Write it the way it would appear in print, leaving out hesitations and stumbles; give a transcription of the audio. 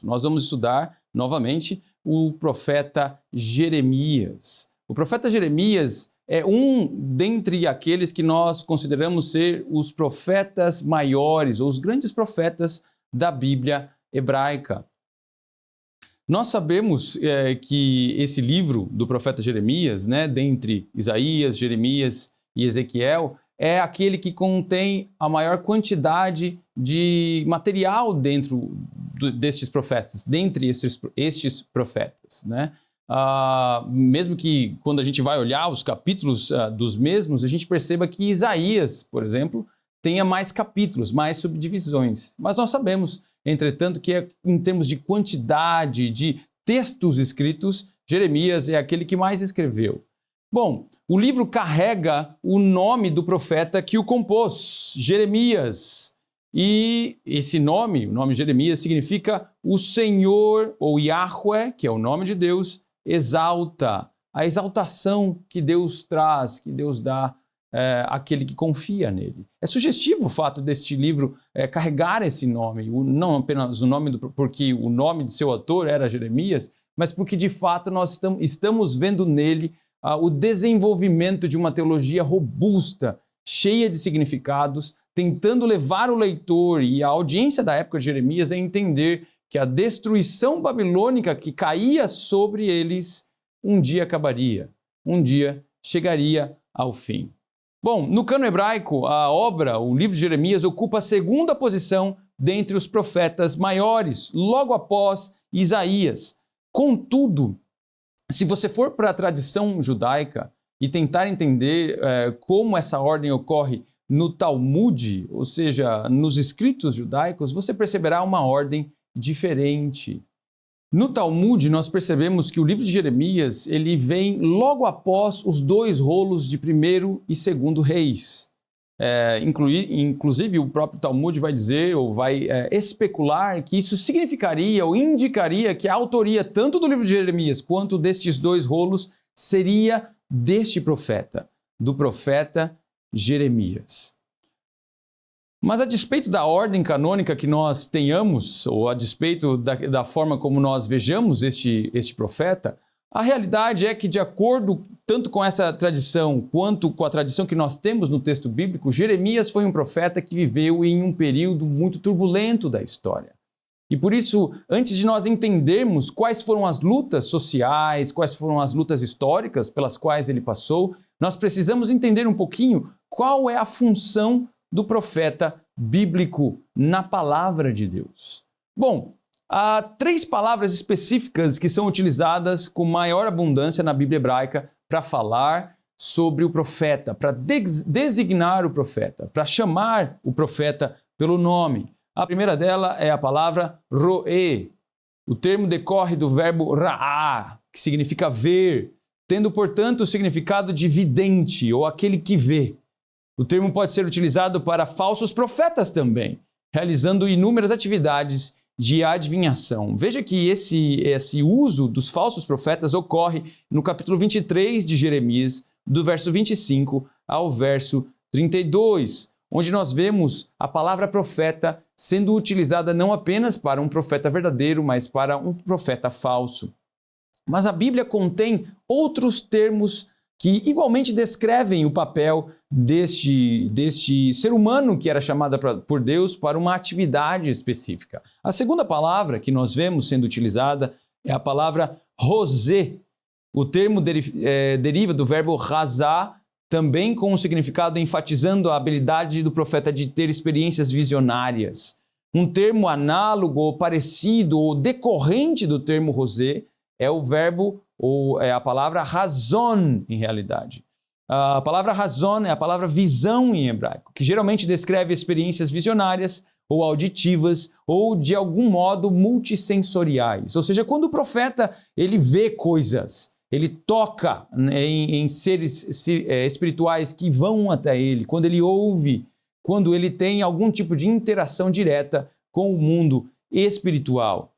Nós vamos estudar novamente o profeta Jeremias. O profeta Jeremias é um dentre aqueles que nós consideramos ser os profetas maiores, ou os grandes profetas da Bíblia hebraica. Nós sabemos que esse livro do profeta Jeremias, dentre Isaías, Jeremias e Ezequiel, é aquele que contém a maior quantidade de material dentro destes profetas, dentre estes profetas, mesmo que quando a gente vai olhar os capítulos dos mesmos, a gente perceba que Isaías, por exemplo, tenha mais capítulos, mais subdivisões. Mas nós sabemos, entretanto, que em termos de quantidade de textos escritos, Jeremias é aquele que mais escreveu. Bom, o livro carrega o nome do profeta que o compôs, Jeremias. E esse nome, o nome Jeremias, significa o Senhor, ou Yahweh, que é o nome de Deus, exalta. A exaltação que Deus traz, que Deus dá àquele que confia nele. É sugestivo o fato deste livro carregar esse nome, não apenas o nome porque o nome de seu autor era Jeremias, mas porque de fato nós estamos vendo nele o desenvolvimento de uma teologia robusta, cheia de significados, tentando levar o leitor e a audiência da época de Jeremias a entender que a destruição babilônica que caía sobre eles um dia acabaria, um dia chegaria ao fim. Bom, no cano hebraico, a obra, o livro de Jeremias, ocupa a segunda posição dentre os profetas maiores, logo após Isaías. Contudo, se você for para a tradição judaica e tentar entender como essa ordem ocorre no Talmud, ou seja, nos escritos judaicos, você perceberá uma ordem diferente. No Talmud, nós percebemos que o livro de Jeremias ele vem logo após os dois rolos de 1º e 2º reis. Inclusive, o próprio Talmud vai dizer ou vai especular que isso significaria ou indicaria que a autoria tanto do livro de Jeremias quanto destes dois rolos seria deste profeta, do profeta Jeremias. Mas a despeito da ordem canônica que nós tenhamos, ou a despeito da forma como nós vejamos este profeta, a realidade é que, de acordo tanto com essa tradição quanto com a tradição que nós temos no texto bíblico, Jeremias foi um profeta que viveu em um período muito turbulento da história. E por isso, antes de nós entendermos quais foram as lutas sociais, quais foram as lutas históricas pelas quais ele passou, nós precisamos entender um pouquinho qual é a função do profeta bíblico na palavra de Deus. Bom, há 3 palavras específicas que são utilizadas com maior abundância na Bíblia hebraica para falar sobre o profeta, para designar o profeta, para chamar o profeta pelo nome. A primeira dela é a palavra roé. O termo decorre do verbo ra'á, que significa ver, tendo, portanto, o significado de vidente ou aquele que vê. O termo pode ser utilizado para falsos profetas também, realizando inúmeras atividades de adivinhação. Veja que esse uso dos falsos profetas ocorre no capítulo 23 de Jeremias, do verso 25 ao verso 32, onde nós vemos a palavra profeta sendo utilizada não apenas para um profeta verdadeiro, mas para um profeta falso. Mas a Bíblia contém outros termos que igualmente descrevem o papel deste ser humano que era chamado por Deus para uma atividade específica. A segunda palavra que nós vemos sendo utilizada é a palavra rosé. O termo deriva do verbo razá, também com um significado enfatizando a habilidade do profeta de ter experiências visionárias. Um termo análogo ou parecido ou decorrente do termo rosé é o verbo ou é a palavra razon, em realidade. A palavra razon é a palavra visão em hebraico, que geralmente descreve experiências visionárias ou auditivas ou, de algum modo, multissensoriais. Ou seja, quando o profeta ele vê coisas, ele toca em seres espirituais que vão até ele, quando ele ouve, quando ele tem algum tipo de interação direta com o mundo espiritual.